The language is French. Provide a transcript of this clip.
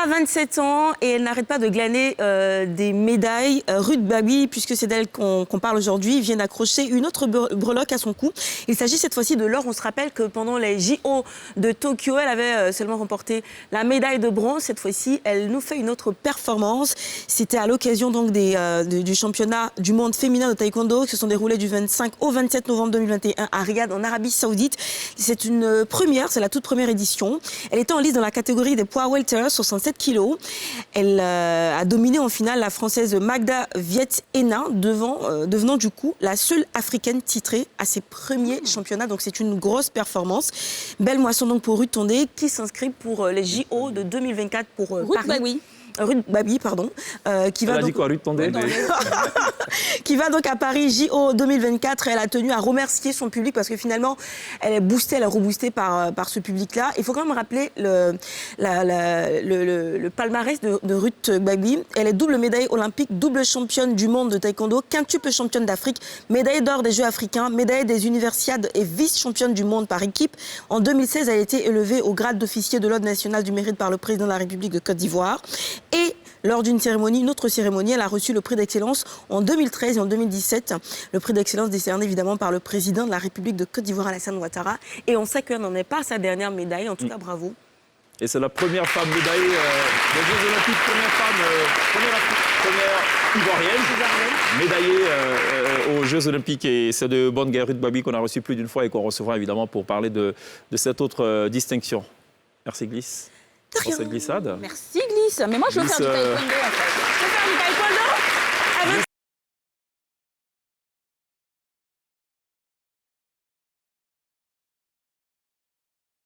a 27 ans et elle n'arrête pas de glaner des médailles. Ruth Babi, puisque c'est d'elle qu'on parle aujourd'hui, vient d'accrocher une autre breloque à son cou. Il s'agit cette fois-ci de l'or. On se rappelle que pendant les JO de Tokyo, elle avait seulement remporté la médaille de bronze. Cette fois-ci, elle nous fait une autre performance. C'était à l'occasion donc du championnat du monde féminin de taekwondo qui se sont déroulés du 25 au 27 novembre 2021 à Riyad, en Arabie Saoudite. C'est une première, c'est la toute première édition. Elle était en lice dans la catégorie des poids welter, 67 kilos. Elle a dominé en finale la Française Magda Viet-Hénin, devenant du coup la seule Africaine titrée à ses premiers championnats. Donc c'est une grosse performance. Belle moisson donc pour Ruth Tondé qui s'inscrit pour les JO de 2024 pour Paris. Babi. Ruth Babi, pardon, qui va donc Ruth Tondé qui va donc à Paris JO 2024. Elle a tenu à remercier son public parce que finalement, elle est boostée, elle est reboostée par ce public-là. Il faut quand même rappeler le palmarès de Ruth Babi. Elle est double médaillée olympique, double championne du monde de taekwondo, quintuple championne d'Afrique, médaille d'or des Jeux africains, médaille des universiades et vice-championne du monde par équipe. En 2016, elle a été élevée au grade d'officier de l'Ordre national du mérite par le président de la République de Côte d'Ivoire. Et lors d'une cérémonie, une autre cérémonie, elle a reçu le prix d'excellence en 2013 et en 2017. Le prix d'excellence décerné évidemment par le président de la République de Côte d'Ivoire, Alassane Ouattara. Et on sait qu'elle n'en est pas à sa dernière médaille. En tout cas, bravo. Et c'est la première femme médaillée des Jeux Olympiques, première ivoirienne, médaillée aux Jeux Olympiques. Et c'est de bonne guerre Ruth Babi qu'on a reçu plus d'une fois et qu'on recevra évidemment pour parler de cette autre distinction. Merci Gliss. Pour cette glissade. Merci Gliss. Mais moi je veux faire du taekwondo en fait. Tu veux faire du taekwondo ?